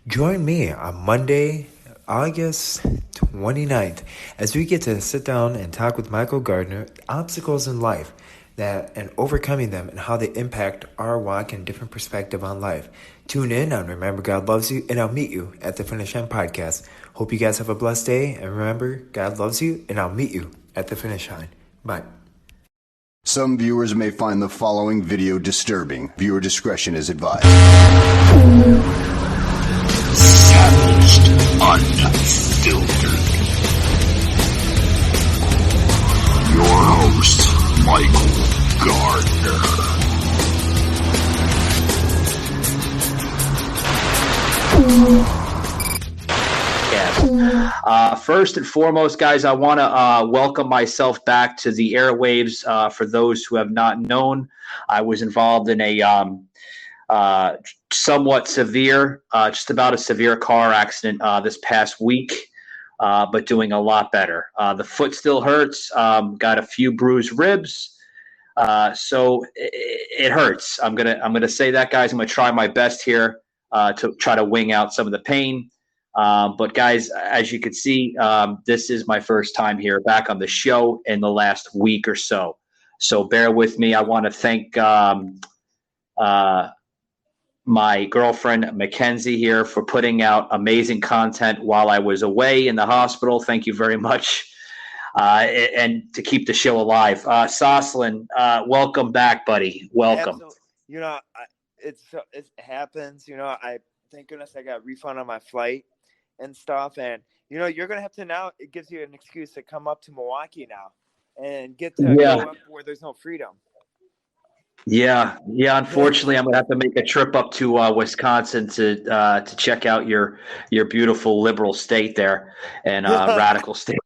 Join me on Monday, August 29th, as we get to sit down and talk with Michael Gardner, obstacles in life and overcoming them and how they impact our walk and different perspective on life. Tune in on Remember God Loves You, and I'll meet you at the Finish Line podcast. Hope you guys have a blessed day, and remember, God loves you, and I'll meet you at the finish line. Bye. Some viewers may find the following video disturbing. Viewer discretion is advised. Savaged, unfiltered. Your host, Michael Gardner. First and foremost, guys, I want to welcome myself back to the airwaves. For those who have not known, I was involved in a somewhat severe, just about a severe car accident this past week, but doing a lot better. The foot still hurts. Got a few bruised ribs. So it hurts. I'm gonna say that, guys. I'm gonna try my best here to try to wing out some of the pain. But guys, as you can see, this is my first time here back on the show in the last week or so. So bear with me. I want to thank my girlfriend, Mackenzie, here for putting out amazing content while I was away in the hospital. Thank you very much. And to keep the show alive. Soslin, welcome back, buddy. Welcome. Absolutely. You know, it happens. You know, thank goodness I got a refund on my flight and stuff. And, you know, you're going to have to now, it gives you an excuse to come up to Milwaukee now and get to go up where there's no freedom. Yeah. Unfortunately, I'm gonna have to make a trip up to Wisconsin to check out your beautiful liberal state there and radical state.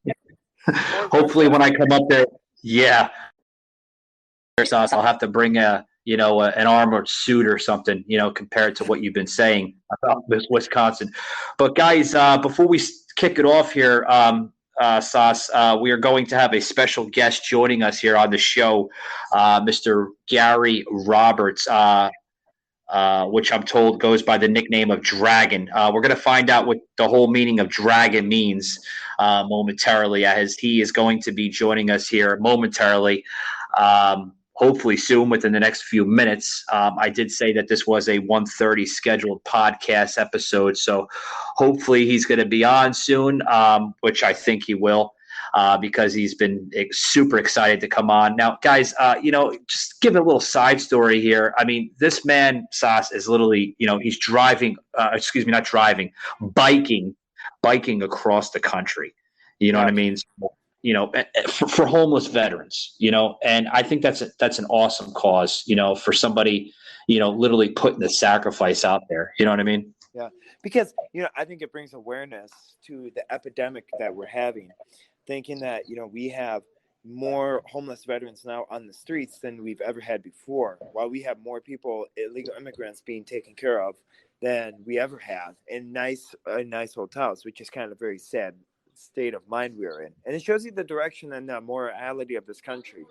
Hopefully, when I come up there, I'll have to bring an armored suit or something, compared to what you've been saying about this Wisconsin. But guys, before we kick it off here, Sauce, we are going to have a special guest joining us here on the show, Mr. Gary Roberts, which I'm told goes by the nickname of Dragon. We're going to find out what the whole meaning of Dragon means momentarily, as he is going to be joining us here momentarily. Hopefully soon, within the next few minutes. I did say that this was a 1:30 scheduled podcast episode, so hopefully he's going to be on soon, which I think he will, because he's been super excited to come on. Now, guys, just give a little side story here. I mean, this man, Sauce, is literally, he's biking across the country. You know what I mean? For homeless veterans, and I think that's an awesome cause, for somebody, literally putting the sacrifice out there. You know what I mean? Yeah, because, I think it brings awareness to the epidemic that we're having, thinking that, we have more homeless veterans now on the streets than we've ever had before, while we have more people, illegal immigrants, being taken care of than we ever have in nice hotels, which is kind of very sad state of mind we're in, and it shows you the direction and the morality of this country.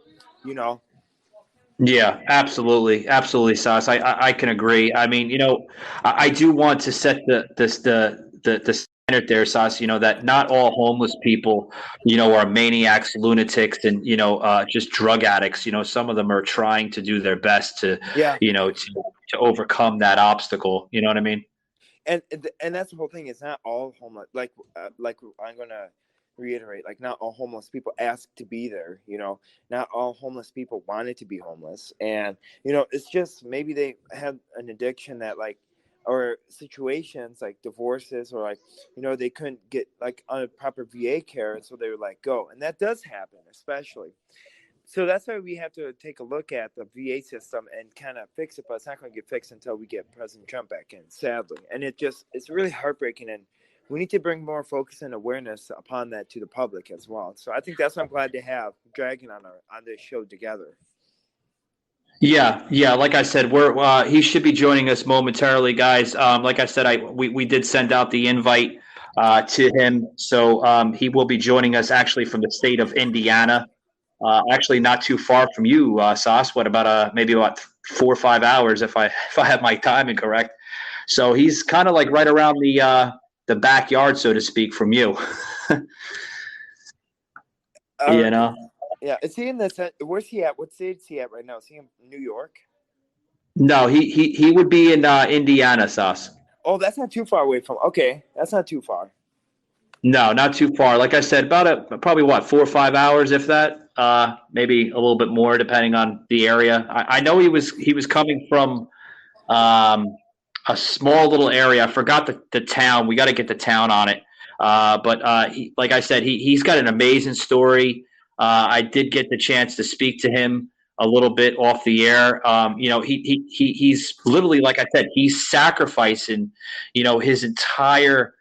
Yeah, absolutely, Sauce. I can agree. I mean, I do want to set the standard there, Sauce. That not all homeless people, are maniacs, lunatics, and just drug addicts. Some of them are trying to do their best to to overcome that obstacle. You know what I mean? And that's the whole thing. It's not all homeless. Like I'm gonna reiterate. Like, not all homeless people asked to be there. Not all homeless people wanted to be homeless. And it's just maybe they had an addiction that or situations like divorces, or they couldn't get on a proper VA care, and so they were go. And that does happen, especially. So that's why we have to take a look at the VA system and kind of fix it, but it's not going to get fixed until we get President Trump back in, sadly. And it's really heartbreaking, and we need to bring more focus and awareness upon that to the public as well. So I think that's why I'm glad to have Dragon on this show together. Yeah. Like I said, he should be joining us momentarily, guys. Like I said, we did send out the invite to him, so he will be joining us actually from the state of Indiana. Actually, not too far from you, Sauce. What about maybe about 4 or 5 hours if I have my timing correct. So he's kind of like right around the backyard, so to speak, from you. Uh, You know. yeah. Is he in the? Where's he at? What state is he at right now? Is he in New York? No, he would be in Indiana, Sauce. Oh, that's not too far away from. Okay, that's not too far. No, not too far. Like I said, probably what 4 or 5 hours, if that. Maybe a little bit more, depending on the area. I know he was coming from a small little area. I forgot the town. We got to get the town on it. But like I said, he's got an amazing story. I did get the chance to speak to him a little bit off the air. He's literally, like I said, he's sacrificing, his entire,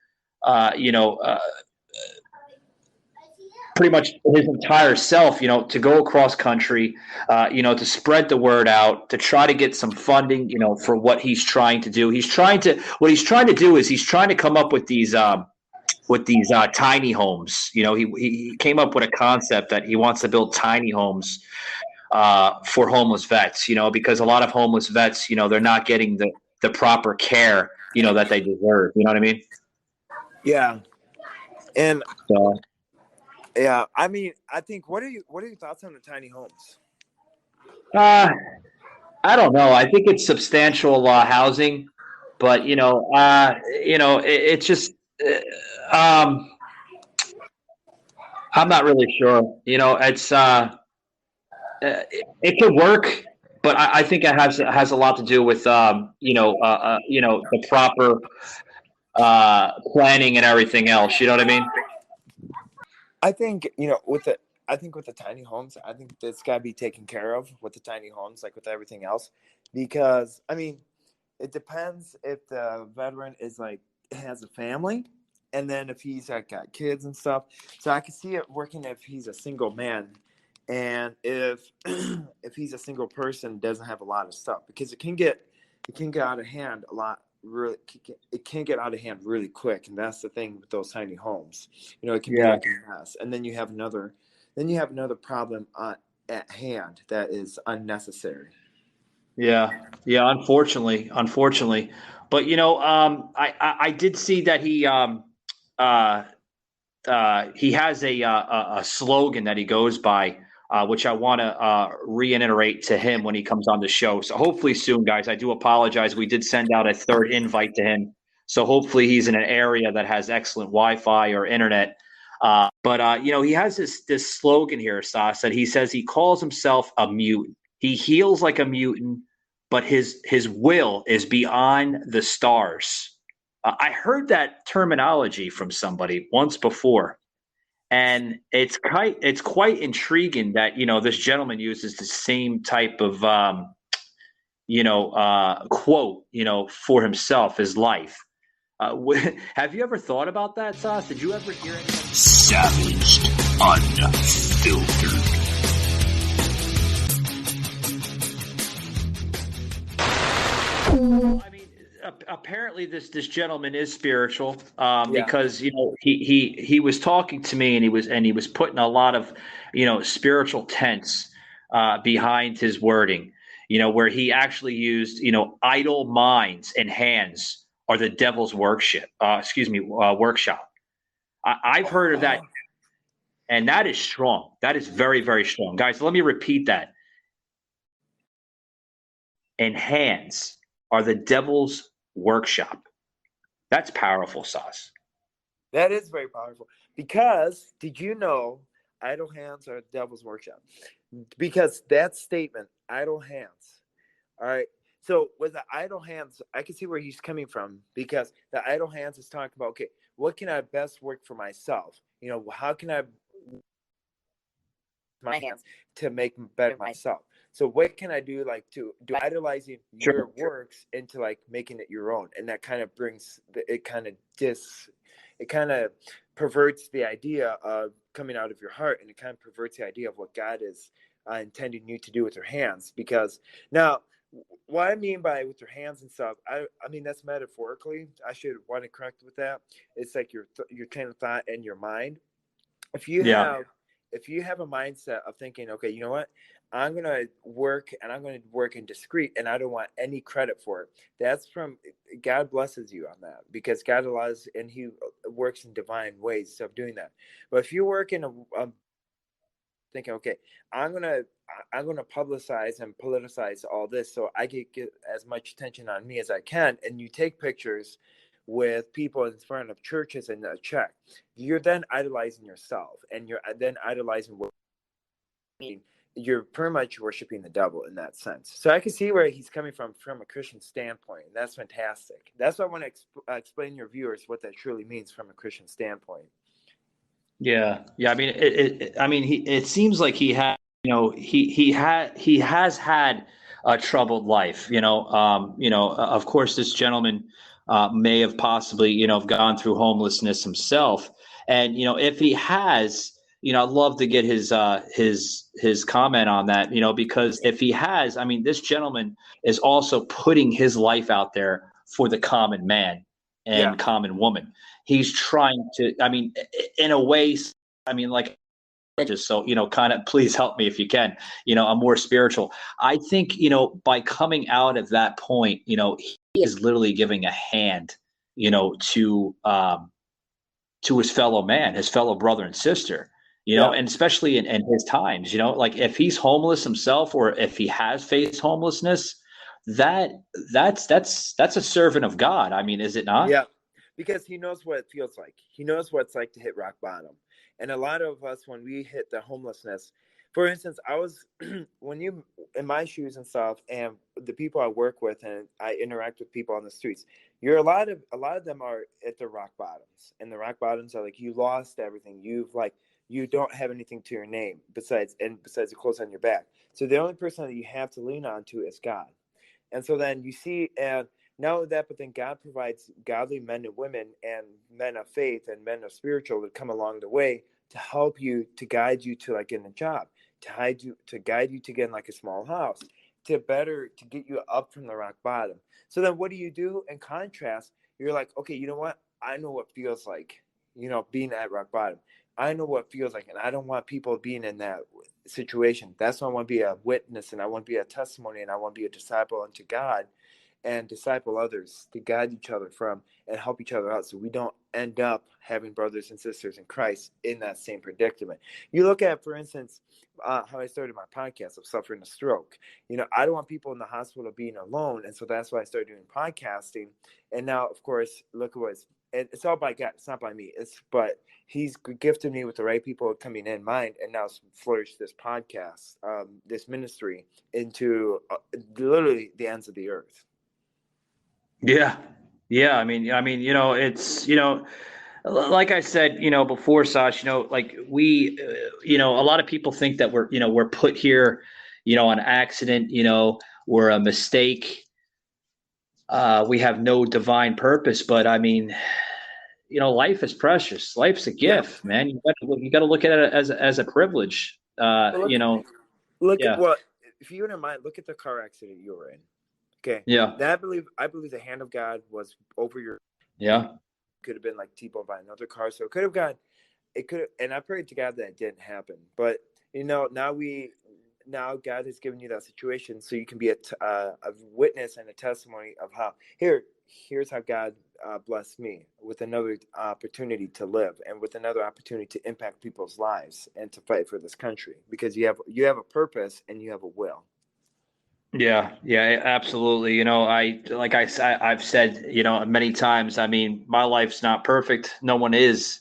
pretty much his entire self, to go across country, to spread the word out, to try to get some funding, for what he's trying to do. What he's trying to do is he's trying to come up with these tiny homes. He came up with a concept that he wants to build tiny homes for homeless vets, because a lot of homeless vets, they're not getting the proper care, that they deserve. You know what I mean? Yeah, and So, yeah, I mean, I think what are your thoughts on the tiny homes? I don't know. I think it's substantial housing, but it's just I'm not really sure. It's it could work, but I think it has a lot to do with the proper planning and everything else. You know what I mean? I think with the tiny homes, I think that's got to be taken care of with the tiny homes, like with everything else, because I mean, it depends if the veteran is like has a family, and then if he's like got kids and stuff. So I can see it working if he's a single man, and if if he's a single person, doesn't have a lot of stuff, because it can get out of hand a lot. Really, it can get out of hand really quick, and that's the thing with those tiny homes. It can be like a mess, and then you have another problem at hand that is unnecessary. Yeah, yeah. Unfortunately, but I did see that he has a slogan that he goes by, which I want to reiterate to him when he comes on the show. So hopefully soon, guys. I do apologize. We did send out a third invite to him, so hopefully he's in an area that has excellent Wi-Fi or internet. But he has this slogan here, Sas, that he says he calls himself a mutant. He heals like a mutant, but his will is beyond the stars. I heard that terminology from somebody once before, and it's quite intriguing that this gentleman uses the same type of quote for himself, his life. Have you ever thought about that, Sas? Did you ever hear anything? Savaged, unfiltered. I mean, apparently this gentleman is spiritual, because he was talking to me, and he was putting a lot of spiritual tense behind his wording, where he actually used idle minds and hands are the devil's workshop. I've heard of that, and that is strong. That is very, very strong, guys. Let me repeat that. And hands are the devil's workshop. That's powerful, Sauce. That is very powerful, because did you know idle hands are the devil's workshop? Because that statement, idle hands. All right. So with the idle hands, I can see where he's coming from, because the idle hands is talking about, okay, what can I best work for myself? How can I my hands to make better myself? So what can I do, like to do idolizing your works into like making it your own? And that kind of brings it kind of perverts the idea of coming out of your heart, and it kind of perverts the idea of what God is intending you to do with your hands. Because now, what I mean by with your hands and stuff, I mean that's metaphorically. I should want to correct with that. It's like your train of thought and your mind. If you have a mindset of thinking, okay, you know what, I'm going to work, and I'm going to work in discreet, and I don't want any credit for it. That's from God blesses you on that, because God allows, and he works in divine ways of doing that. But if you work in a thinking, okay, I'm gonna publicize and politicize all this so I can get as much attention on me as I can, and you take pictures with people in front of churches and a check, you're then idolizing yourself, and you're then idolizing what you're pretty much worshiping the devil in that sense. So I can see where he's coming from a Christian standpoint. That's fantastic. That's why I want to explain to your viewers what that truly means from a Christian standpoint. Yeah. I mean, it seems like he had, he has had a troubled life. Of course, this gentleman may have possibly, gone through homelessness himself, and if he has, I'd love to get his comment on that. Because if he has, I mean, this gentleman is also putting his life out there for the common man and common woman. He's trying to, I mean, in a way, I mean, like, just so, kind of, please help me if you can, I'm more spiritual. I think, by coming out of that point, he is literally giving a hand, to his fellow man, his fellow brother and sister, and especially in his times, like if he's homeless himself, or if he has faced homelessness, that's a servant of God. I mean, is it not? Yeah. Because he knows what it feels like. He knows what it's like to hit rock bottom. And a lot of us, when we hit the homelessness, for instance, I was, when you, in my shoes and stuff, and the people I work with, and I interact with people on the streets, a lot of them are at the rock bottoms. And the rock bottoms are like, you lost everything. You don't have anything to your name besides the clothes on your back. So the only person that you have to lean on to is God. And so then you see, and not only that, but then God provides godly men and women and men of faith and men of spiritual that come along the way to help you, to guide you to like getting a job, to guide you to getting like a small house, to get you up from the rock bottom. So then what do? In contrast, you're like, okay, you know what? I know what feels like, being at rock bottom. I know what it feels like, and I don't want people being in that situation. That's why I want to be a witness, and I want to be a testimony, and I want to be a disciple unto God, and disciple others to guide each other from and help each other out, so we don't end up having brothers and sisters in Christ in that same predicament. You look at, for instance, how I started my podcast of suffering a stroke. I don't want people in the hospital being alone, and so that's why I started doing podcasting. And now, of course, look at it's all by God. It's not by me. But he's gifted me with the right people coming in mind, and now flourish this podcast, this ministry into literally the ends of the earth. Yeah. I mean, it's, like I said, before, Sash, like we, a lot of people think that we're put here, on accident, we're a mistake. We have no divine purpose, but I mean, life is precious. Life's a gift, man. You got to look at it as a privilege. Look at what, if you wouldn't mind, look at the car accident you were in. Okay. Yeah. I believe the hand of God was over your. Yeah. Could have been like T-boned by another car, so and I prayed to God that it didn't happen. But now God has given you that situation, so you can be a witness and a testimony of how here's how God blessed me with another opportunity to live, and with another opportunity to impact people's lives and to fight for this country, because you have a purpose and you have a will. Yeah, absolutely. I've said, many times, I mean, my life's not perfect. No one is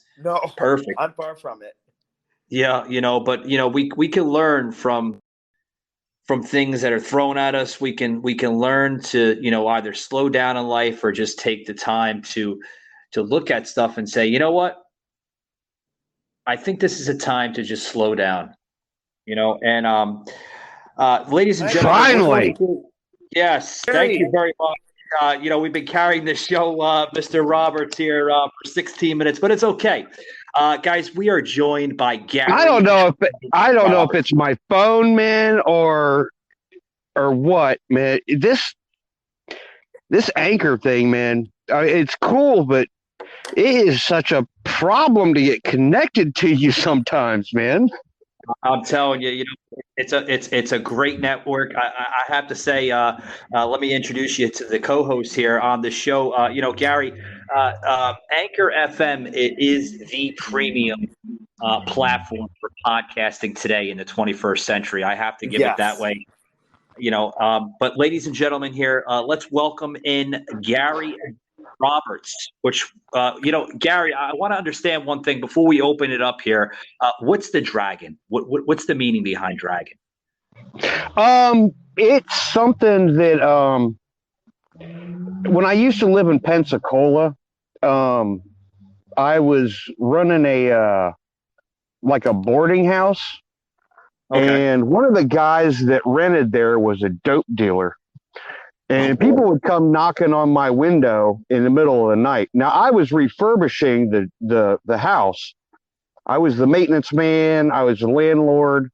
perfect. I'm far from it. Yeah. But we can learn from things that are thrown at us. We can learn to, either slow down in life or just take the time to look at stuff and say, you know what? I think this is a time to just slow down, and, ladies and gentlemen, finally, yes, thank you very much. We've been carrying this show, Mr. Roberts here for 16 minutes, but it's okay. Guys, we are joined by Gary. I don't know if it's my phone, man, or what, man. This Anchor thing, man, it's cool, but it is such a problem to get connected to you sometimes, man. I'm telling you, it's a great network. I have to say, let me introduce you to the co-host here on the show. Gary, Anchor FM is the premium platform for podcasting today in the 21st century. I have to give it that way. But ladies and gentlemen, here, let's welcome in Gary Roberts. Which, Gary, I want to understand one thing before we open it up here. What's the dragon? What's the meaning behind dragon? It's something that when I used to live in Pensacola, I was running a boarding house. Okay. And one of the guys that rented there was a dope dealer. And people would come knocking on my window in the middle of the night. Now, I was refurbishing the house. I was the maintenance man. I was the landlord.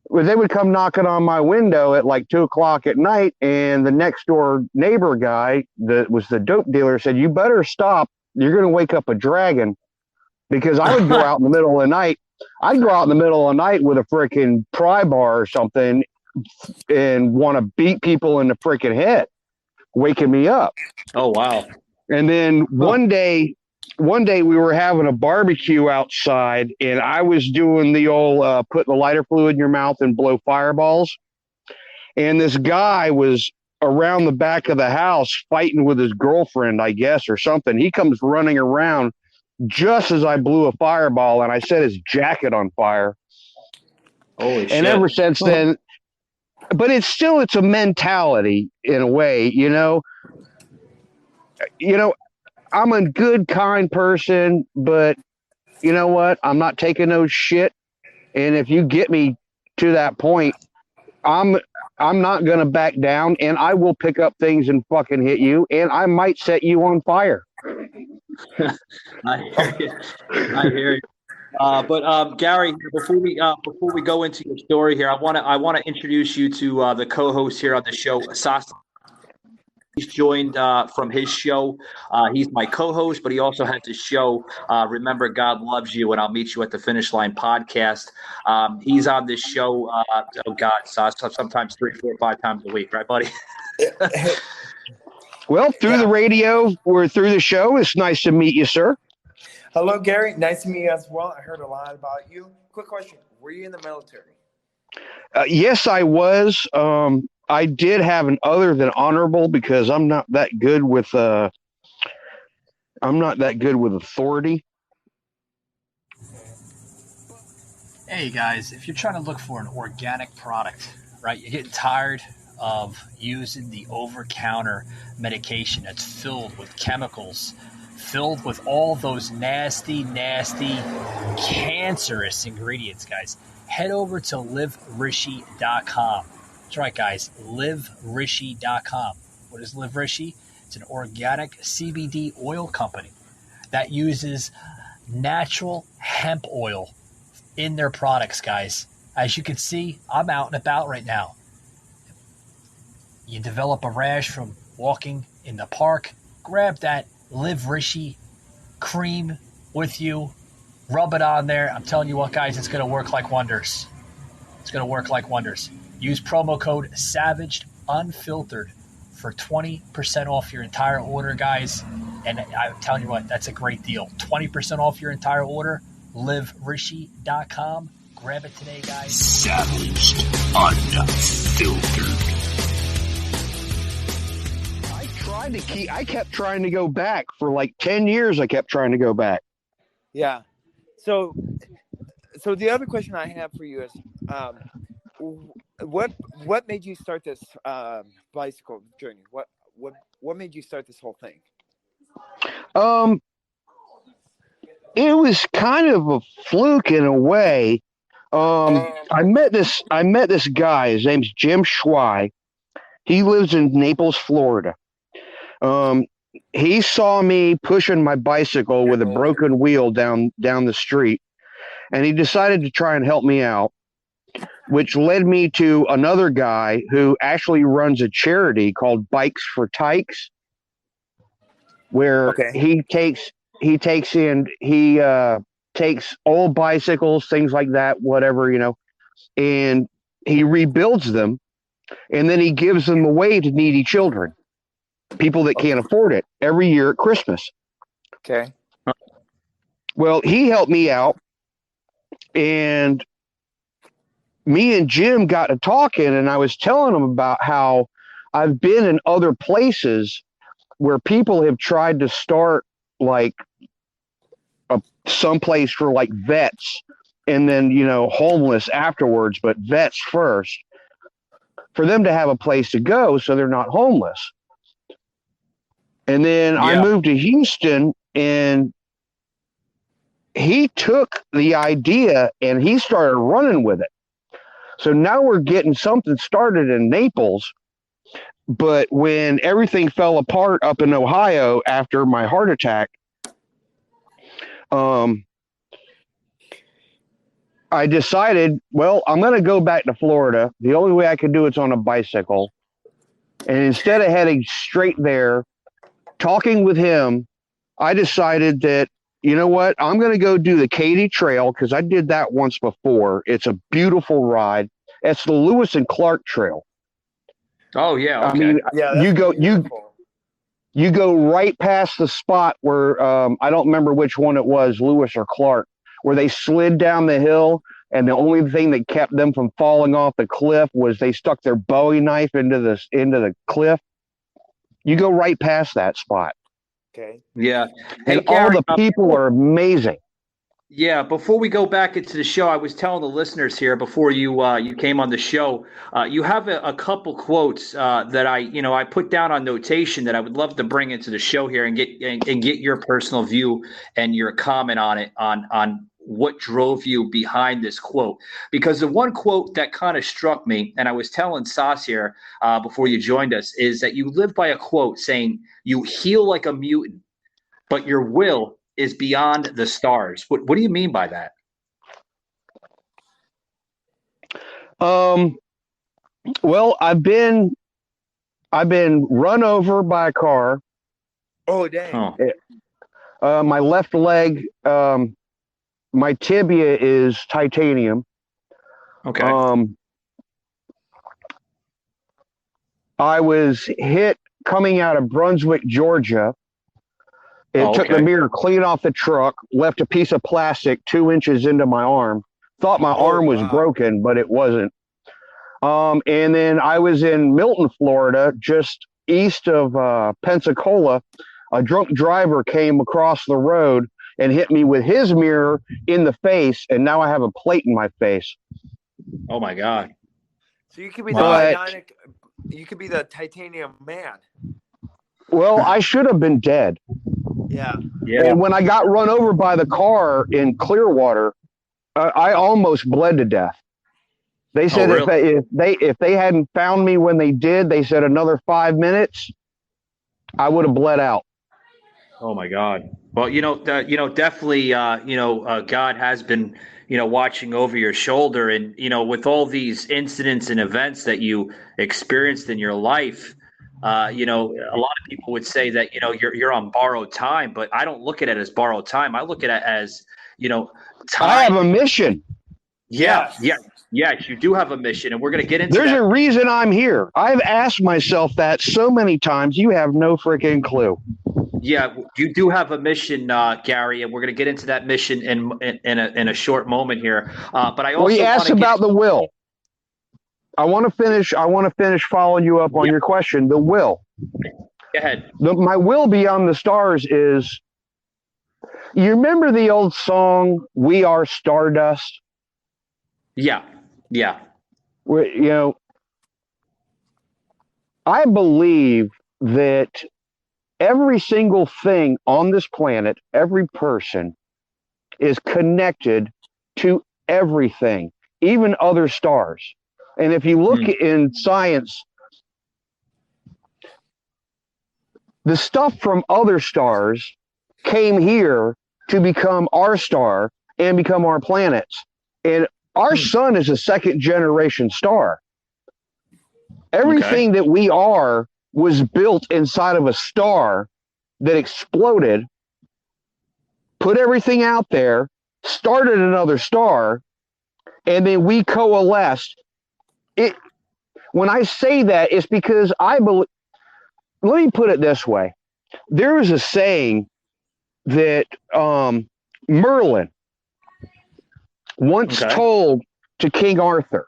But they would come knocking on my window at like 2:00 at night. And the next door neighbor guy that was the dope dealer said, "You better stop. You're going to wake up a dragon." Because I would go out in the middle of the night. I'd go out in the middle of the night with a freaking pry bar or something and want to beat people in the freaking head, waking me up. Oh, wow. And then one day we were having a barbecue outside, and I was doing the old put the lighter fluid in your mouth and blow fireballs. And this guy was around the back of the house fighting with his girlfriend, I guess, or something. He comes running around just as I blew a fireball, and I set his jacket on fire. Holy shit. And ever since then, but it's a mentality in a way, I'm a good, kind person, but you know what? I'm not taking no shit. And if you get me to that point, I'm not going to back down, and I will pick up things and fucking hit you, and I might set you on fire. I hear you. But Gary, before we go into your story here, I want to introduce you to the co-host here on the show, Sasa. He's joined from his show. He's my co-host, but he also has his show, Remember God Loves You, and I'll Meet You at the Finish Line podcast. He's on this show, Sasa, sometimes 3, 4, 5 times a week, right, buddy? Well, through the radio or through the show, it's nice to meet you, sir. Hello, Gary. Nice to meet you as well. I heard a lot about you. Quick question. Were you in the military? Yes, I was. I did have an other than honorable because I'm not that good with authority. Hey guys, if you're trying to look for an organic product, right, you're getting tired of using the over-counter medication that's filled with chemicals, filled with all those nasty, cancerous ingredients, guys, head over to liverishi.com. That's right, guys, liverishi.com. What is Live Rishi? It's an organic CBD oil company that uses natural hemp oil in their products, guys. As you can see, I'm out and about right now. You develop a rash from walking in the park, grab that Live Rishi cream with you, rub it on there. I'm telling you what, guys, it's going to work like wonders. It's going to work like wonders. Use promo code SAVAGEDUNFILTERED for 20% off your entire order, guys. And I'm telling you what, that's a great deal. 20% off your entire order, liverishi.com. Grab it today, guys. Savaged Unfiltered. I kept trying to go back for like 10 years. I kept trying to go back. Yeah. So the other question I have for you is, what made you start this bicycle journey? What made you start this whole thing? It was kind of a fluke in a way. I met this guy. His name's Jim Schwei. He lives in Naples, Florida. He saw me pushing my bicycle with a broken wheel down the street, and he decided to try and help me out, which led me to another guy who actually runs a charity called Bikes for Tykes, where he takes takes old bicycles, things like that, whatever, and he rebuilds them, and then he gives them away to needy children, people that can't afford it, every year at Christmas. Okay. Well, he helped me out, and me and Jim got to talking, and I was telling him about how I've been in other places where people have tried to start like someplace for like vets, and then homeless afterwards, but vets first, for them to have a place to go so they're not homeless. And then I moved to Houston, and he took the idea and he started running with it. So now we're getting something started in Naples. But when everything fell apart up in Ohio after my heart attack, I decided, well, I'm going to go back to Florida. The only way I could do it's on a bicycle. And instead of heading straight there, talking with him, I decided that, you know what, I'm going to go do the Katy Trail, because I did that once before. It's a beautiful ride. It's the Lewis and Clark Trail. Oh, yeah. Okay. I mean, you go right past the spot where, I don't remember which one it was, Lewis or Clark, where they slid down the hill, and the only thing that kept them from falling off the cliff was they stuck their Bowie knife into the cliff. You go right past that spot. Okay. Yeah. And all the people are amazing. Yeah. Before we go back into the show, I was telling the listeners here before you came on the show, you have a couple quotes that I put down on notation that I would love to bring into the show here and get your personal view and your comment on it, on what drove you behind this quote. Because the one quote that kind of struck me, and I was telling Sas here before you joined us, is that you live by a quote saying, "You heal like a mutant, but your will is beyond the stars." What do you mean by that? Well, I've been run over by a car. Oh, dang. My left leg, my tibia is titanium. Okay. I was hit coming out of Brunswick, Georgia. It took the mirror clean off the truck, left a piece of plastic 2 inches into my arm. Thought my arm was broken, but it wasn't. And then I was in Milton, Florida, just east of Pensacola. A drunk driver came across the road and hit me with his mirror in the face, and now I have a plate in my face. Oh my God! So you could be the titanium man. Well, I should have been dead. Yeah. And when I got run over by the car in Clearwater, I almost bled to death. They said if they hadn't found me when they did, they said another 5 minutes, I would have bled out. Oh my God! Well, definitely, God has been, watching over your shoulder, and with all these incidents and events that you experienced in your life, a lot of people would say that you're on borrowed time, but I don't look at it as borrowed time. I look at it as time. I have a mission. Yes, you do have a mission, and we're going to get into. There's a reason I'm here. I've asked myself that so many times. You have no freaking clue. Yeah, you do have a mission, Gary, and we're going to get into that mission in a short moment here. But I also asked about the will. I want to finish following you up on your question. The will. Go ahead. My will beyond the stars is. You remember the old song "We Are Stardust"? Yeah. I believe that every single thing on this planet, every person, is connected to everything, even other stars. And if you look in science, the stuff from other stars came here to become our star and become our planets. And our sun is a second generation star. Everything that we are was built inside of a star that exploded, put everything out there, started another star, and then we coalesced. When I say that, it's because I believe. Let me put it this way: there is a saying that Merlin once told to King Arthur.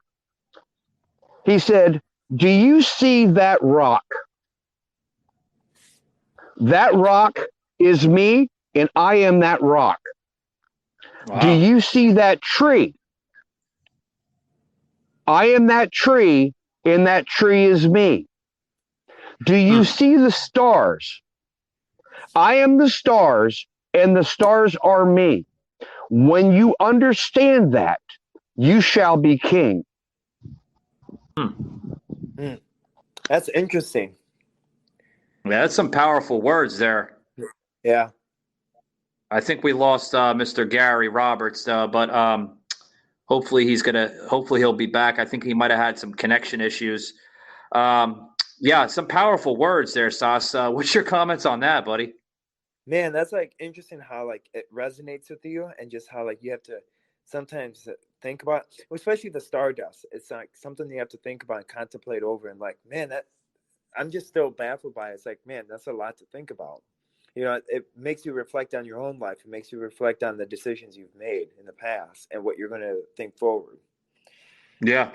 He said, "Do you see that rock? That rock is me, and I am that rock. Wow. Do you see that tree? I am that tree, and that tree is me. Do you see the stars? I am the stars, and the stars are me. When you understand that, you shall be king." That's interesting. Yeah, that's some powerful words there. Yeah. I think we lost Mr. Gary Roberts, but hopefully he'll be back. I think he might have had some connection issues. Yeah, some powerful words there, Sauce. What's your comments on that, buddy? Man, that's like interesting how like it resonates with you, and just how like you have to sometimes think about, especially the stardust. It's like something you have to think about and contemplate over, and like, man, that I'm just still baffled by it. It's like, man, that's a lot to think about. You know, it makes you reflect on your own life. It makes you reflect on the decisions you've made in the past and what you're going to think forward. Yeah,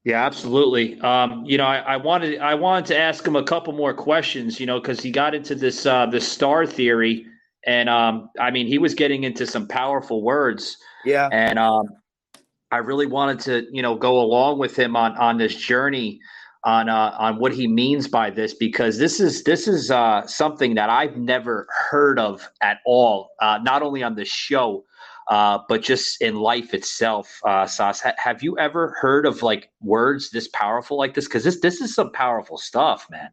absolutely. I wanted to ask him a couple more questions, because he got into this star theory, and I mean, he was getting into some powerful words. Yeah, and I really wanted to go along with him on this journey on what he means by this, because this is something that I've never heard of at all, not only on this show, but just in life itself. Sauce, have you ever heard of like words this powerful like this? Because this is some powerful stuff, man.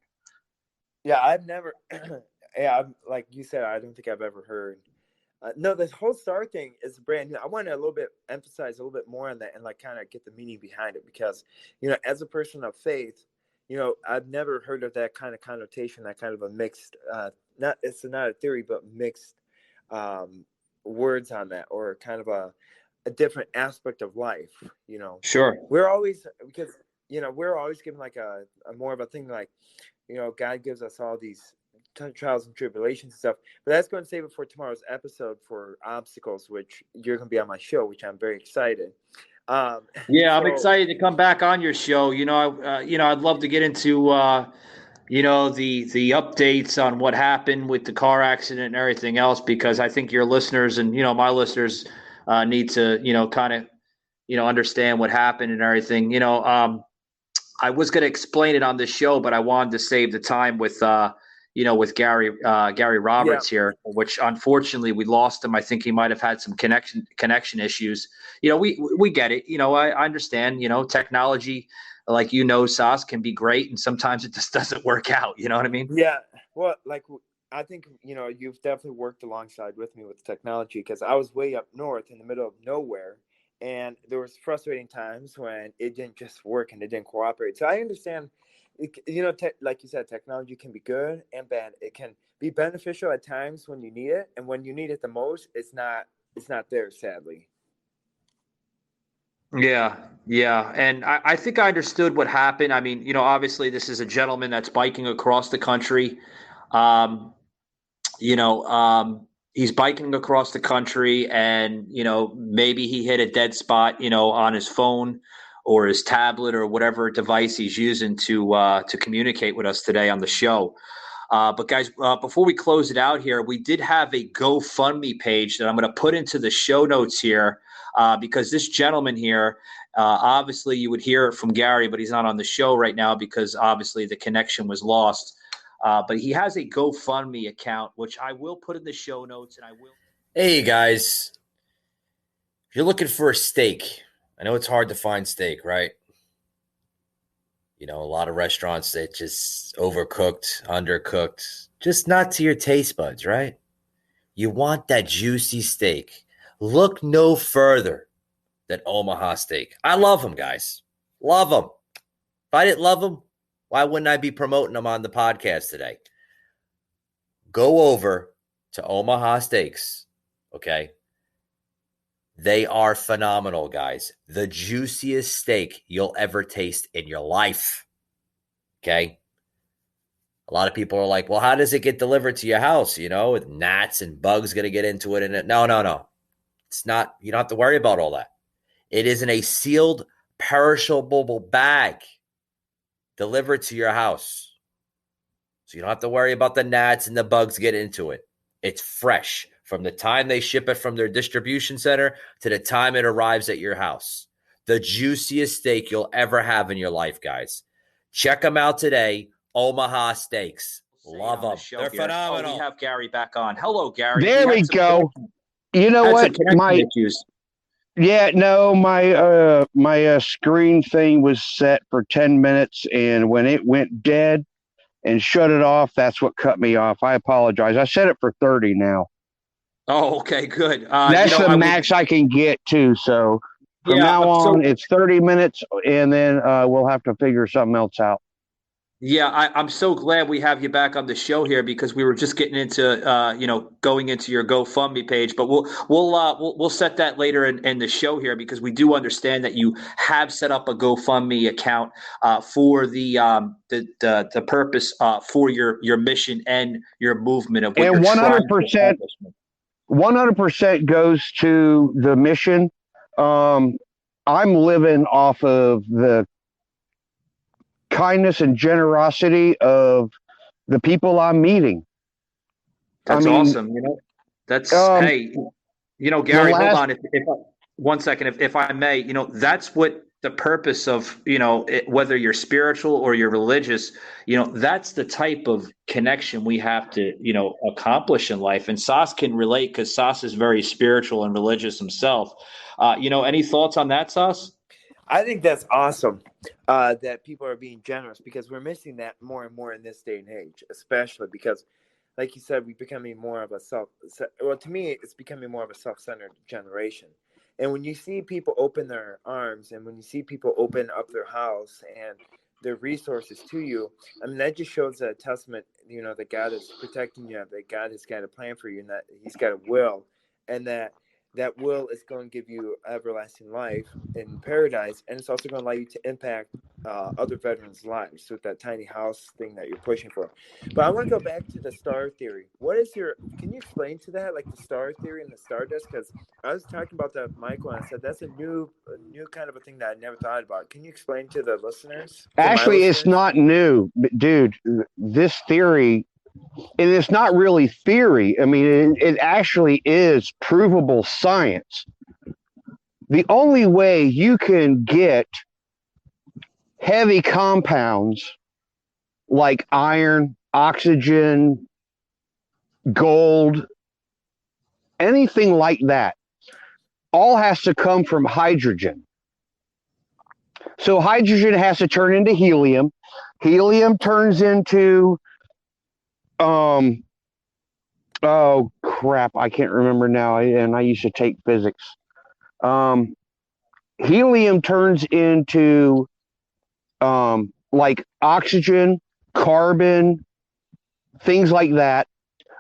Yeah, I've never. Yeah, like you said, I don't think I've ever heard. No, this whole star thing is brand new. I want to emphasize a little bit more on that, and like kind of get the meaning behind it, because as a person of faith, I've never heard of that kind of connotation, that kind of a mixed, it's not a theory, but mixed words on that, or kind of a different aspect of life. Sure. We're always given like a more of a thing, like God gives us all these trials and tribulations and stuff, but that's going to save it for tomorrow's episode for obstacles, which you're going to be on my show, which I'm very excited. Yeah, I'm excited to come back on your show. I'd love to get into the updates on what happened with the car accident and everything else, because I think your listeners and my listeners need to kind of understand what happened and everything. I was going to explain it on the show, but I wanted to save the time with with Gary Roberts here, which unfortunately we lost him. I think he might have had some connection issues. We get it. I understand. Technology, like Sauce, can be great, and sometimes it just doesn't work out. You know what I mean? Yeah. Well, like I think you've definitely worked alongside with me with technology, because I was way up north in the middle of nowhere, and there was frustrating times when it didn't just work and it didn't cooperate. So I understand. Like you said, technology can be good and bad. It can be beneficial at times when you need it, and when you need it the most, it's not there, sadly. Yeah. And I think I understood what happened. I mean, obviously this is a gentleman that's biking across the country. He's biking across the country, and, maybe he hit a dead spot, on his phone or his tablet or whatever device he's using to communicate with us today on the show. But guys, before we close it out here, we did have a GoFundMe page that I'm going to put into the show notes here, because this gentleman here, obviously you would hear it from Gary, but he's not on the show right now because obviously the connection was lost. But he has a GoFundMe account, which I will put in the show notes, and I will. Hey guys, if you're looking for a steak, I know it's hard to find steak, right? A lot of restaurants that just overcooked, undercooked, just not to your taste buds, right? You want that juicy steak. Look no further than Omaha Steak. I love them, guys. Love them. If I didn't love them, why wouldn't I be promoting them on the podcast today? Go over to Omaha Steaks, okay? They are phenomenal, guys. The juiciest steak you'll ever taste in your life. Okay? A lot of people are like, well, how does it get delivered to your house? You know, with gnats and bugs going to get into it. And no. It's not, you don't have to worry about all that. It is in a sealed, perishable bag delivered to your house. So you don't have to worry about the gnats and the bugs getting into it. It's fresh from the time they ship it from their distribution center to the time it arrives at your house. The juiciest steak you'll ever have in your life, guys. Check them out today. Omaha Steaks. Love them. They're phenomenal. We have Gary back on. Hello, Gary. There we go. You know what? My screen thing was set for 10 minutes, and when it went dead and shut it off, that's what cut me off. I apologize. I set it for 30 now. Oh, okay, good. That's the max I can get to. So from now on, it's 30 minutes, and then we'll have to figure something else out. Yeah, I'm so glad we have you back on the show here, because we were just getting into going into your GoFundMe page, but we'll set that later in the show here, because we do understand that you have set up a GoFundMe account for the purpose for your mission and your movement of what and you're 100% goes to the mission. I'm living off of the kindness and generosity of the people I'm meeting. That's awesome. That's hey, Gary, hold on. If 1 second, if I may, that's what the purpose of, whether you're spiritual or you're religious, that's the type of connection we have to, accomplish in life. And Sas can relate, because Sas is very spiritual and religious himself. Any thoughts on that, Sas? I think that's awesome that people are being generous, because we're missing that more and more in this day and age, especially because, like you said, we're becoming more of a to me, it's becoming more of a self-centered generation. And when you see people open their arms, and when you see people open up their house and their resources to you, I mean, that just shows a testament, that God is protecting you, that God has got a plan for you, and that He's got a will, and that will is going to give you everlasting life in paradise, and it's also going to allow you to impact other veterans' lives with that tiny house thing that you're pushing for. But I want to go back to the star theory. Can you explain to that, like the star theory and the stardust? Because I was talking about that with Michael, and I said that's a new kind of a thing that I never thought about. Can you explain to the listeners? Actually, it's not new, dude. This theory, and it's not really theory. I mean, it actually is provable science. The only way you can get heavy compounds like iron, oxygen, gold, anything like that, all has to come from hydrogen. So hydrogen has to turn into helium. Helium turns into oh crap, I can't remember now, and I used to take physics. Helium turns into like oxygen, carbon, things like that.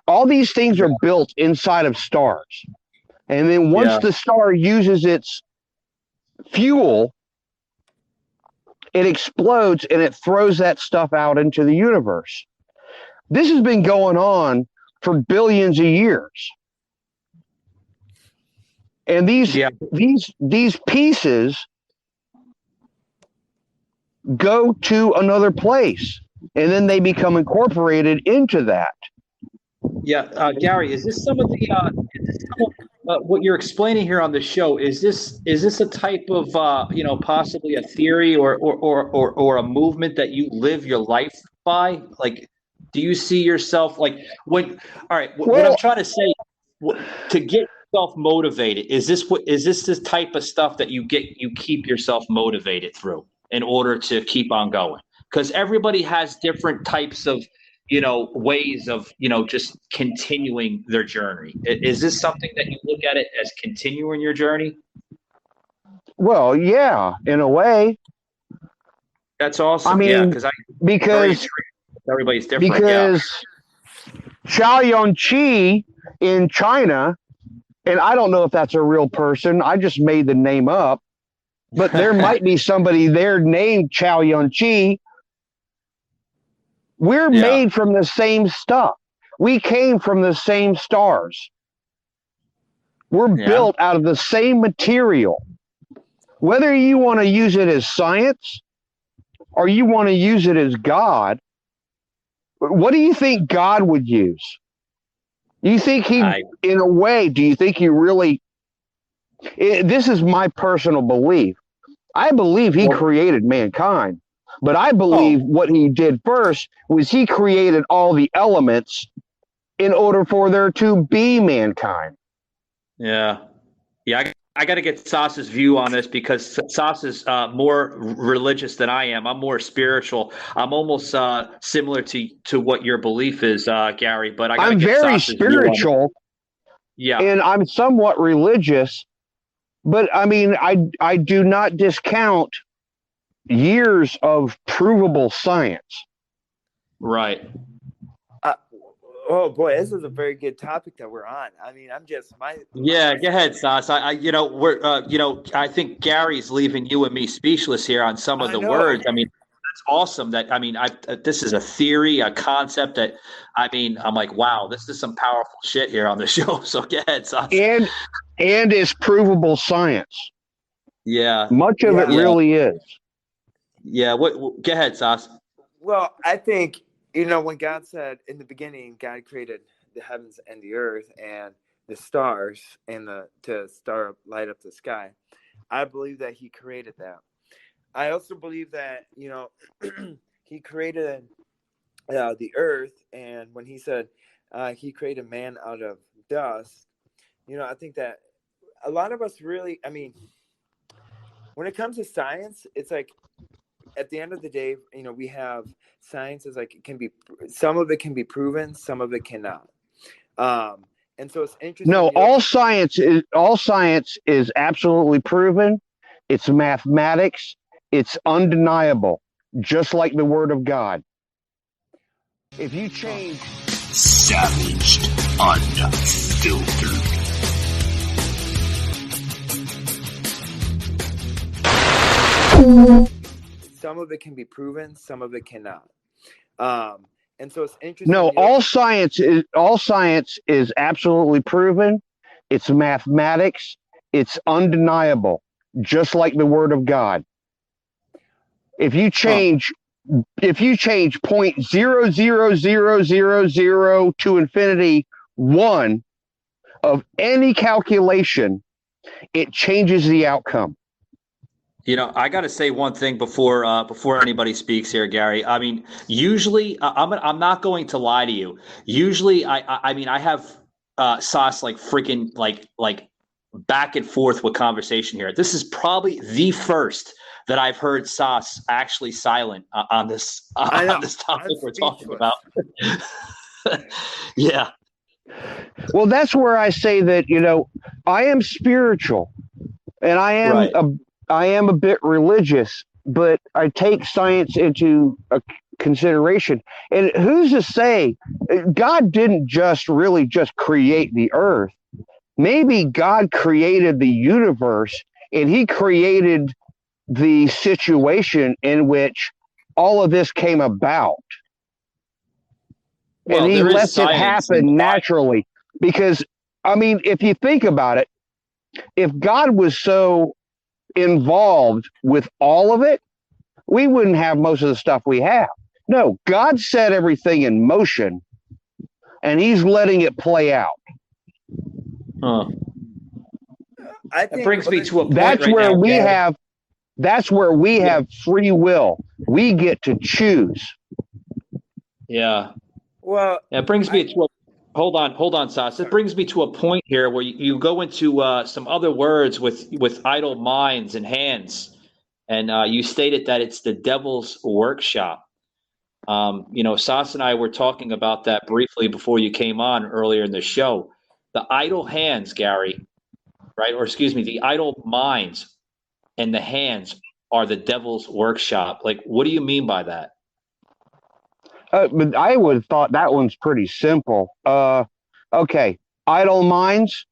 All these things are built inside of stars. And then once the star uses its fuel, it explodes and it throws that stuff out into the universe. This has been going on for billions of years. And these pieces go to another place, and then they become incorporated into that. Yeah, Gary, is this some of what you're explaining here on the show? Is this a type of possibly a theory or a movement that you live your life by? Like, do you see yourself like when? All right, what I'm trying to say, to get yourself motivated, is this the type of stuff that you keep yourself motivated through in order to keep on going? Because everybody has different types of ways of just continuing their journey. Is this something that you look at it as continuing your journey? Well, yeah, in a way. That's awesome. I mean, because everybody's different. Because Xiaoyongqi in China and I don't know if that's a real person. I just made the name up, but there might be somebody there named Chow Yun-chi. We're made from the same stuff. We came from the same stars. We're built out of the same material. Whether you want to use it as science or you want to use it as God, what do you think God would use? You think he, in a way, do you think he really, this is my personal belief. I believe he created mankind, but I believe what he did first was he created all the elements in order for there to be mankind. Yeah. I got to get Sas's view on this because Sas is more religious than I am. I'm more spiritual. I'm almost similar to what your belief is, Gary. But I'm very spiritual. Yeah, and I'm somewhat religious. But I mean, I do not discount years of provable science. Right. Oh boy, this is a very good topic that we're on. I mean, Yeah, go ahead, Sas. I think Gary's leaving you and me speechless here on some of the words. I mean, that's awesome. This is a theory, a concept that, I'm like, wow, this is some powerful shit here on the show. So go ahead, Sas. And it's provable science. Yeah, much of it really is. Yeah. Go ahead, Sas. Well, I think. When God said in the beginning, God created the heavens and the earth and the stars and to light up the sky. I believe that he created that. I also believe that, he created the earth. And when he said he created man out of dust, I think that a lot of us really, when it comes to science, it's like, at the end of the day, we have science is like some of it can be proven, some of it cannot. And so it's interesting. No, all science is absolutely proven. It's mathematics. It's undeniable, just like the Word of God. If you change Savaged, Unfiltered. Some of it can be proven, some of it cannot. And so it's interesting. No, all science is absolutely proven. It's mathematics. It's undeniable, just like the Word of God. If you change 0.00000 to infinity 1 of any calculation, it changes the outcome. I got to say one thing before anybody speaks here, Gary. Usually, I'm not going to lie to you. Usually, I have Sas like freaking like back and forth with conversation here. This is probably the first that I've heard Sas actually silent on this topic we're talking about. Yeah. Well, that's where I say that I am spiritual, and I am a bit religious, but I take science into consideration. And who's to say God didn't just create the earth? Maybe God created the universe, and he created the situation in which all of this came about. Well, and he lets it happen naturally. Because, if you think about it, if God was so involved with all of it, we wouldn't have most of the stuff we have. No, God set everything in motion, and he's letting it play out. I think that brings me to a point. That's where we have free will. We get to choose. Yeah. Well, it brings me to a hold on, Sas. It brings me to a point here where you go into some other words with idle minds and hands, and you stated that it's the devil's workshop. Sas and I were talking about that briefly before you came on earlier in the show. The idle hands, Gary, right? Or excuse me, the idle minds and the hands are the devil's workshop. Like, what do you mean by that? But I would have thought that one's pretty simple. Okay, idle minds.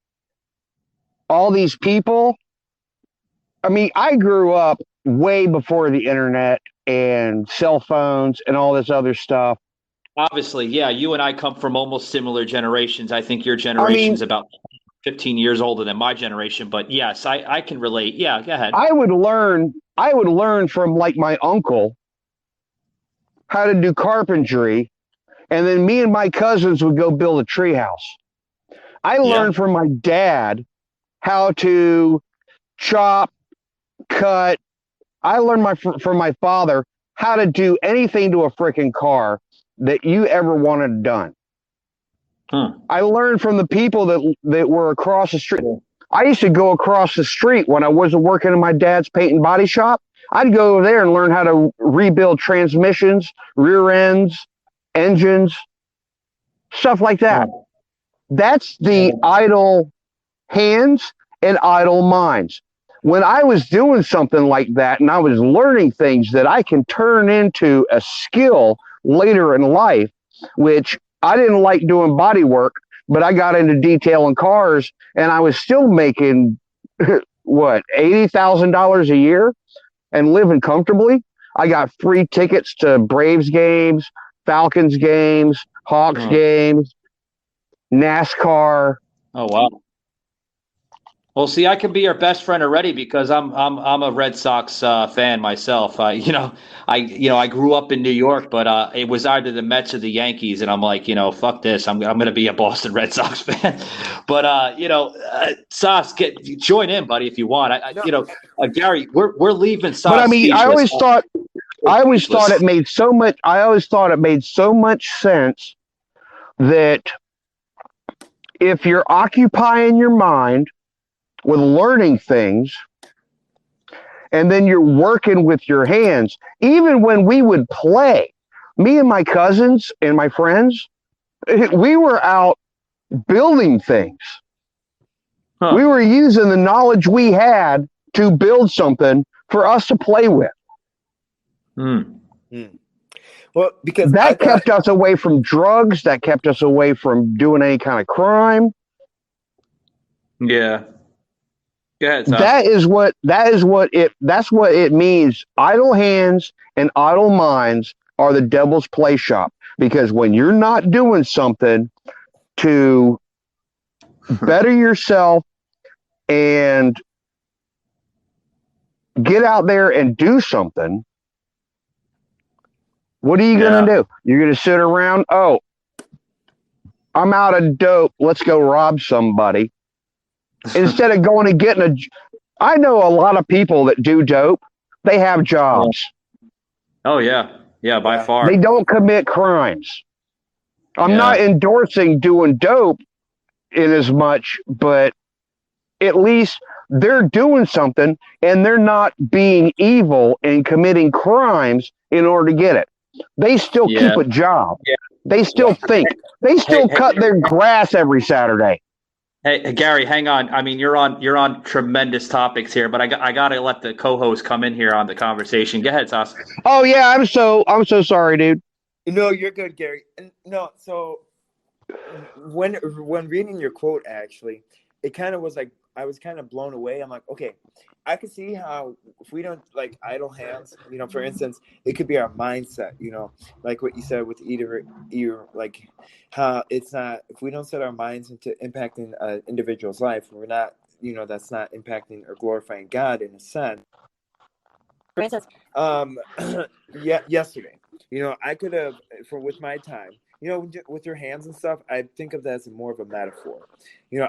all these people. I mean, I grew up way before the internet and cell phones and all this other stuff. Obviously, yeah. You and I come from almost similar generations. I think your generation's about 15 years older than my generation. But yes, I can relate. Yeah, go ahead. I would learn from like my uncle how to do carpentry, and then me and my cousins would go build a treehouse. I learned from my dad how to chop, cut. I learned from my father how to do anything to a freaking car that you ever wanted done. I learned from the people that were across the street. I used to go across the street when I wasn't working in my dad's paint and body shop. I'd go over there and learn how to rebuild transmissions, rear ends, engines, stuff like that. That's the idle hands and idle minds. When I was doing something like that and I was learning things that I can turn into a skill later in life, which I didn't like doing body work, but I got into detailing cars and I was still making, what, $80,000 a year and living comfortably. I got free tickets to Braves games, Falcons games, Hawks games, NASCAR. Oh, wow. Well, see, I can be your best friend already because I'm a Red Sox fan myself. I grew up in New York, but it was either the Mets or the Yankees, and I'm like, fuck this. I'm going to be a Boston Red Sox fan. But Sauce, join in, buddy, if you want. Gary, we're leaving Sauce. But I mean, I always thought it made so much. I always thought it made so much sense that if you're occupying your mind with learning things, and then you're working with your hands. Even when we would play, me and my cousins and my friends, we were out building things. We were using the knowledge we had to build something for us to play with. Well, because that kept us away from drugs, that kept us away from doing any kind of crime. Yeah. Go ahead, Tom. That's what it means. Idle hands and idle minds are the devil's play shop, because when you're not doing something to better yourself and get out there and do something, what are you going to do? You're going to sit around, oh, I'm out of dope, let's go rob somebody. Instead of going and getting I know a lot of people that do dope. They have jobs. Oh, yeah. Yeah, by far. They don't commit crimes. I'm not endorsing doing dope in as much, but at least they're doing something and they're not being evil and committing crimes in order to get it. They still keep a job. Yeah. They still think. They still cut their grass every Saturday. Hey, Gary, hang on. I mean, you're on tremendous topics here, but I got to let the co-host come in here on the conversation. Go ahead, Sauce. Oh yeah, I'm so sorry, dude. No, you're good, Gary. No, so when reading your quote, actually, it kind of was like I was kind of blown away. I'm like, okay, I can see how if we don't like idle hands, for instance, it could be our mindset, like what you said with either like how it's not, if we don't set our minds into impacting an individual's life, we're not, that's not impacting or glorifying God in a sense. For instance, yesterday, I could have, with my time, with your hands and stuff, I think of that as more of a metaphor.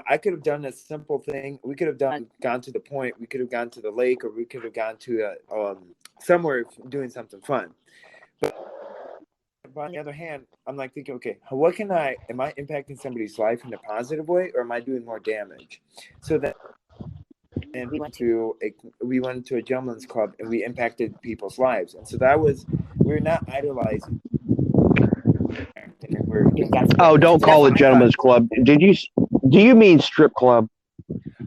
I could have done a simple thing. We could have gone to the point. We could have gone to the lake, or we could have gone to somewhere doing something fun. But on the other hand, I'm like thinking, okay, am I impacting somebody's life in a positive way, or am I doing more damage? So that, and we went to a gentleman's club and we impacted people's lives. And so we're not idolizing. Oh, don't call it gentleman's club. Do you mean strip club?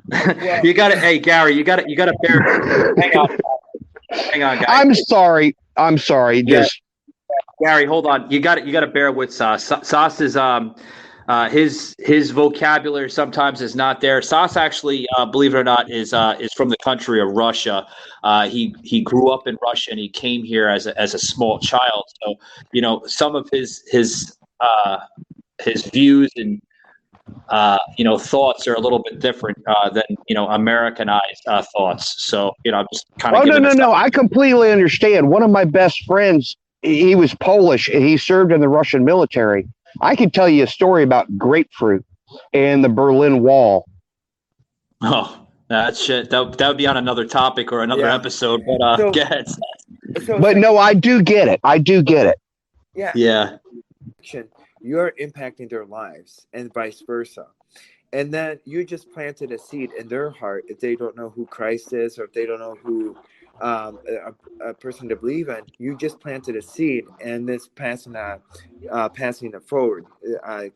Well, you got to, hey Gary, you got to bear. Hang on, guys. I'm sorry. Just Gary, hold on. You got to bear with Sauce. Sauce is his vocabulary sometimes is not there. Sas actually, believe it or not, is from the country of Russia. He grew up in Russia and he came here as a small child. So some of his views and thoughts are a little bit different than Americanized thoughts. So I'm just kind of. Oh no! I completely understand. One of my best friends, he was Polish and he served in the Russian military. I could tell you a story about grapefruit and the Berlin Wall. Oh, that's shit. That would be on another topic or another episode. But go ahead. But no, I do get it. Yeah. Yeah. You're impacting their lives and vice versa. And then you just planted a seed in their heart if they don't know who Christ is or if they don't know who a person to believe in. You just planted a seed and this passing it forward,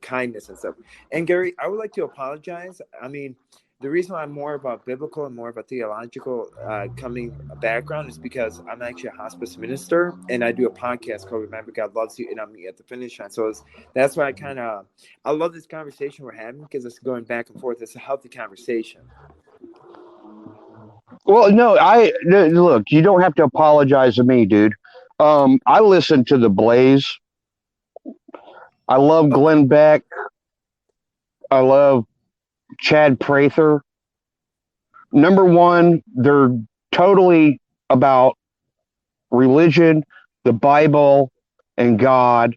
kindness and stuff. And Gary, I would like to apologize. I mean, the reason why I'm more of a biblical and more of a theological coming background is because I'm actually a hospice minister and I do a podcast called Remember God Loves You and I'm at the finish line. So that's why I love this conversation we're having because it's going back and forth. It's a healthy conversation. Well, no, look, you don't have to apologize to me, dude. I listen to The Blaze. I love Glenn Beck. I love Chad Prather. Number one, they're totally about religion, the Bible, and God,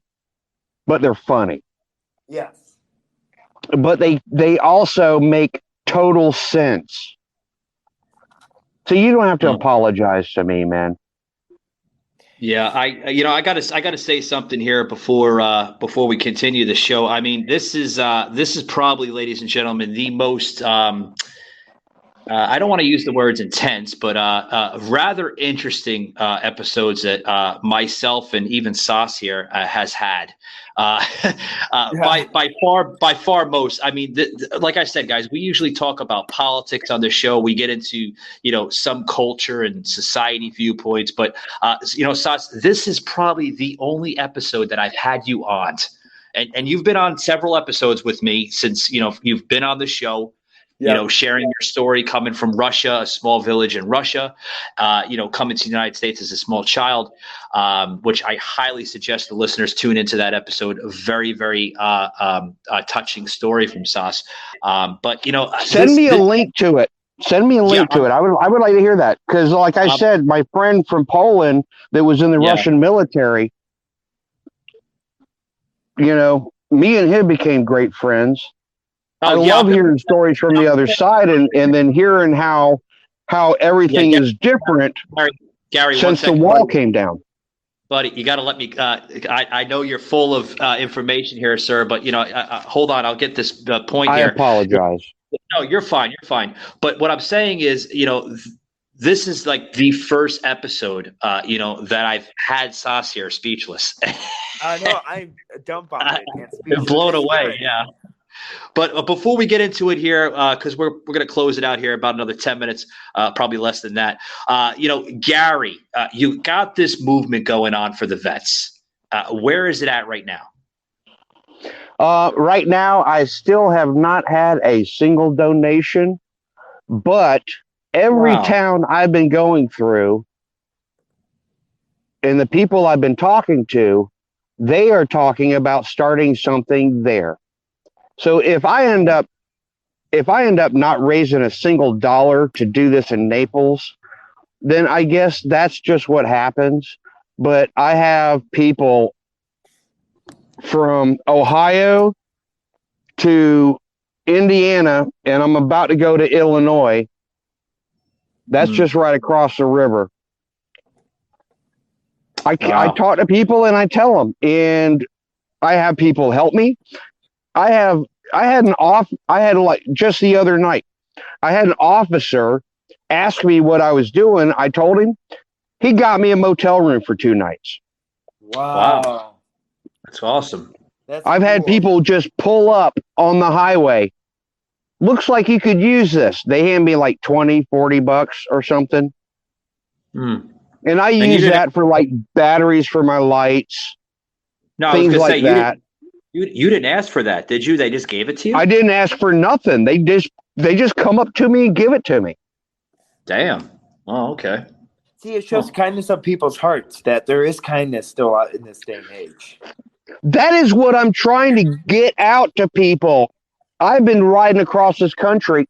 but they're funny. Yes. But they also make total sense. So you don't have to apologize to me, man. Yeah, I gotta say something here before we continue the show. I mean, this is probably, ladies and gentlemen, the most I don't want to use the words intense, but rather interesting episodes that myself and even Sas here has had. By far most. I mean, like I said, guys, we usually talk about politics on the show. We get into some culture and society viewpoints, but Sas, this is probably the only episode that I've had you on, and you've been on several episodes with me since you've been on the show. Sharing your story, coming from Russia, a small village in Russia, coming to the United States as a small child, which I highly suggest the listeners tune into that episode. A very, very touching story from Sas. But send me a link to it. Send me a link to it. I would like to hear that because, like I said, my friend from Poland that was in the Russian military, me and him became great friends. I love hearing stories from the other side and then hearing how everything is different Gary, since the wall came down. Buddy, you got to let me I know you're full of information here, sir, but hold on, I'll get this point here. I apologize. No, you're fine. But what I'm saying is, this is like the first episode, that I've had Sas here speechless. I know, I'm dumbfounded and blown away, yeah. But before we get into it here, because we're going to close it out here about another 10 minutes, probably less than that. Gary, you got this movement going on for the vets. Where is it at right now? Right now, I still have not had a single donation, but every town I've been going through and the people I've been talking to, they are talking about starting something there. So if I end up not raising a single dollar to do this in Naples, then I guess that's just what happens. But I have people from Ohio to Indiana, and I'm about to go to Illinois. That's just right across the river. I talk to people and I tell them, and I have people help me. Just the other night, I had an officer ask me what I was doing. I told him. He got me a motel room for 2 nights. Wow. That's awesome. I've had people just pull up on the highway. Looks like you could use this. They hand me like $20-$40 or something. And I use that for like batteries for my lights, things like that. You didn't ask for that, did you? They just gave it to you? I didn't ask for nothing. They just come up to me and give it to me. Damn. Oh, okay. See, it shows kindness of people's hearts, that there is kindness still out in this day and age. That is what I'm trying to get out to people. I've been riding across this country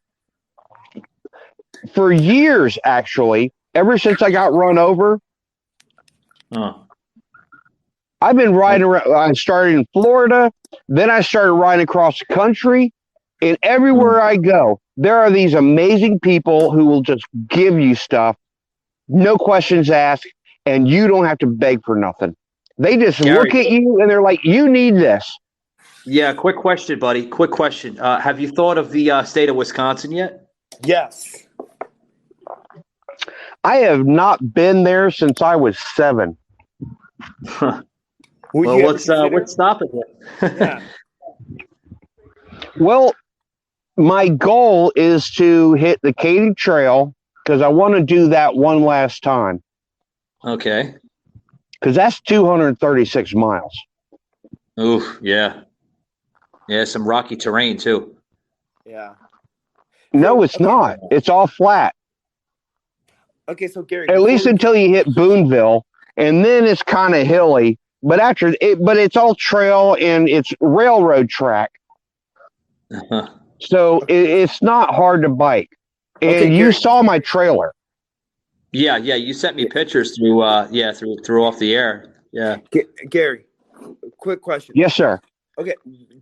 for years, actually, ever since I got run over. I've been riding around. I started in Florida, then I started riding across the country, and everywhere I go, there are these amazing people who will just give you stuff, no questions asked, and you don't have to beg for nothing. They just look at you and they're like, "You need this." Yeah, quick question, buddy. Quick question. Have you thought of the state of Wisconsin yet? Yes. I have not been there since I was 7. Well, what's stopping you? Yeah. Well, my goal is to hit the Katy Trail because I want to do that one last time. Okay. Because that's 236 miles. Ooh, yeah. Yeah, some rocky terrain, too. Yeah. No, it's not. It's all flat. Okay, so Gary. At least until you hit Boonville, and then it's kind of hilly. But it's all trail and it's railroad track. So it's not hard to bike. And you saw my trailer. Yeah, you sent me pictures through off the air. Yeah. Gary, quick question. Yes, sir. Okay,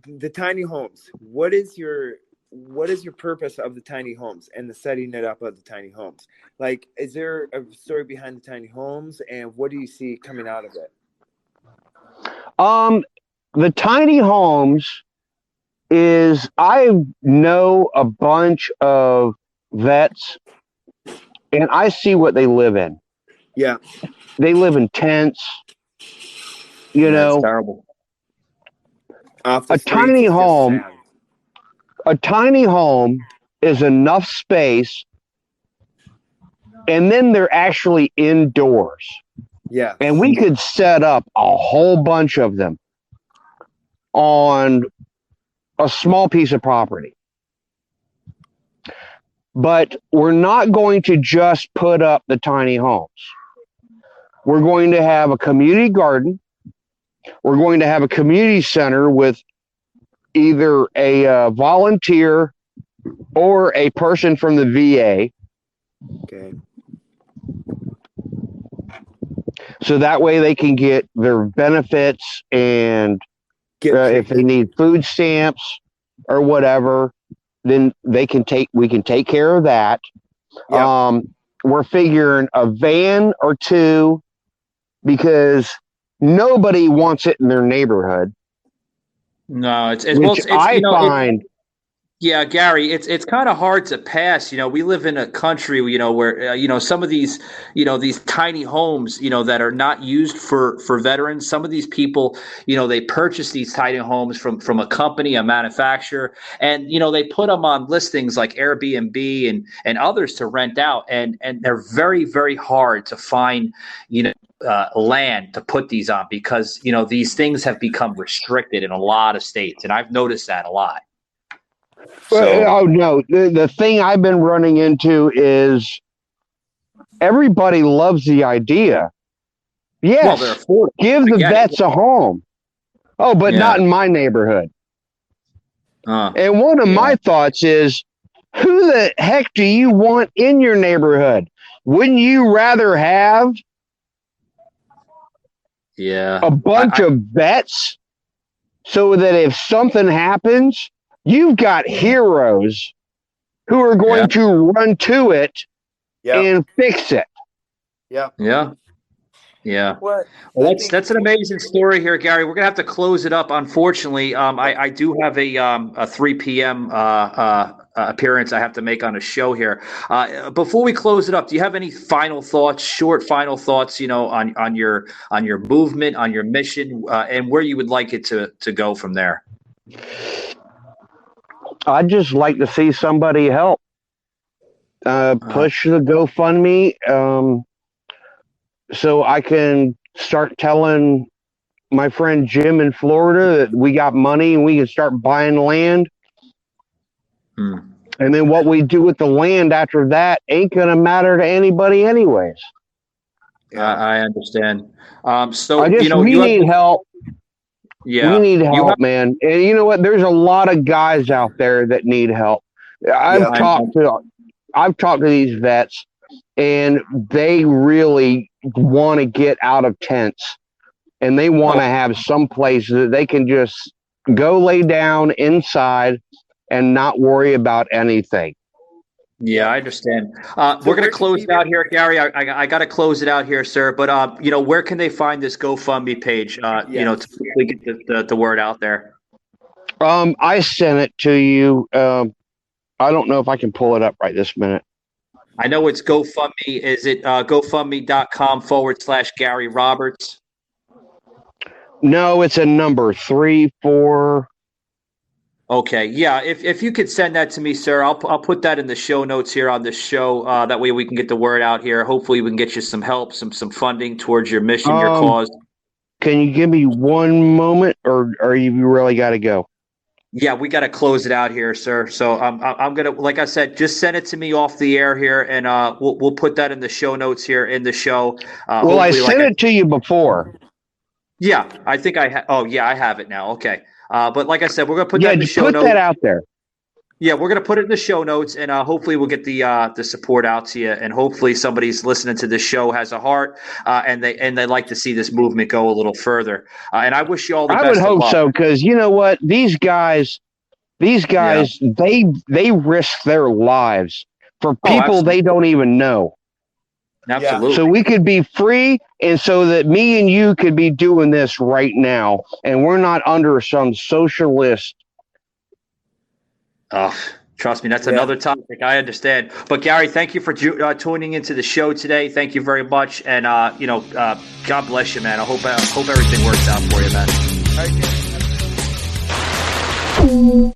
the tiny homes. What is your purpose of the tiny homes and the setting it up of the tiny homes? Like, is there a story behind the tiny homes, and what do you see coming out of it? The tiny homes is, I know a bunch of vets and I see what they live in. Yeah. They live in tents, That's terrible. A tiny home is enough space, and then they're actually indoors. Yeah. And we could set up a whole bunch of them on a small piece of property. But we're not going to just put up the tiny homes. We're going to have a community garden. We're going to have a community center with either a volunteer or a person from the VA. Okay. So that way they can get their benefits, and if they need food stamps or whatever, then we can take care of that. Yep. We're figuring a van or two because nobody wants it in their neighborhood. No, it's I find. Yeah, Gary, it's kind of hard to pass. We live in a country, where, some of these, these tiny homes, that are not used for veterans. Some of these people, they purchase these tiny homes from a company, a manufacturer, and, they put them on listings like Airbnb and others to rent out. And they're very, very hard to find, land to put these on because, these things have become restricted in a lot of states. And I've noticed that a lot. Oh no! The thing I've been running into is everybody loves the idea. Yes, give the vets a home. Oh, but not in my neighborhood. And one of my thoughts is, who the heck do you want in your neighborhood? Wouldn't you rather have a bunch of vets so that if something happens, you've got heroes who are going to run to it and fix it. Yeah. Yeah. Yeah. Well, that's an amazing story here, Gary. We're gonna have to close it up. Unfortunately, I do have a 3 p.m. Appearance I have to make on a show here. Before we close it up, do you have any final thoughts? Short final thoughts, on your movement, on your mission, and where you would like it to go from there. I'd just like to see somebody help. Push the GoFundMe so I can start telling my friend Jim in Florida that we got money and we can start buying land. And then what we do with the land after that ain't going to matter to anybody anyways. I understand. So we need help. Yeah, we need help, man. And you know what? There's a lot of guys out there that need help. I've talked to these vets, and they really want to get out of tents, and they want to have some place that they can just go lay down inside and not worry about anything. Yeah, I understand. We're going to close it out here, Gary. I got to close it out here, sir. But where can they find this GoFundMe page? To quickly get the word out there. I sent it to you. I don't know if I can pull it up right this minute. I know it's GoFundMe. Is it GoFundMe.com/Gary Roberts? No, it's a number 34. Okay, yeah. If you could send that to me, sir, I'll put that in the show notes here on the show. That way we can get the word out here. Hopefully we can get you some help, some funding towards your mission, your cause. Can you give me one moment, or you really got to go? Yeah, we got to close it out here, sir. So I'm gonna, like I said, just send it to me off the air here, and we'll put that in the show notes here in the show. Well, I sent it to you before. Yeah, I think I have it now. Okay. But like I said, we're going to put that in the show notes. Put that out there. Yeah, we're going to put it in the show notes, and hopefully we'll get the support out to you, and hopefully somebody's listening to this show has a heart, and they like to see this movement go a little further. And I wish you all the best. I would hope so, because you know what? These guys, they risk their lives for people they don't even know. Absolutely. So we could be free, and so that me and you could be doing this right now, and we're not under some socialist. Oh, trust me, that's another topic. I understand. But Gary, thank you for tuning into the show today. Thank you very much, and God bless you, man. I hope everything works out for you, man. All right,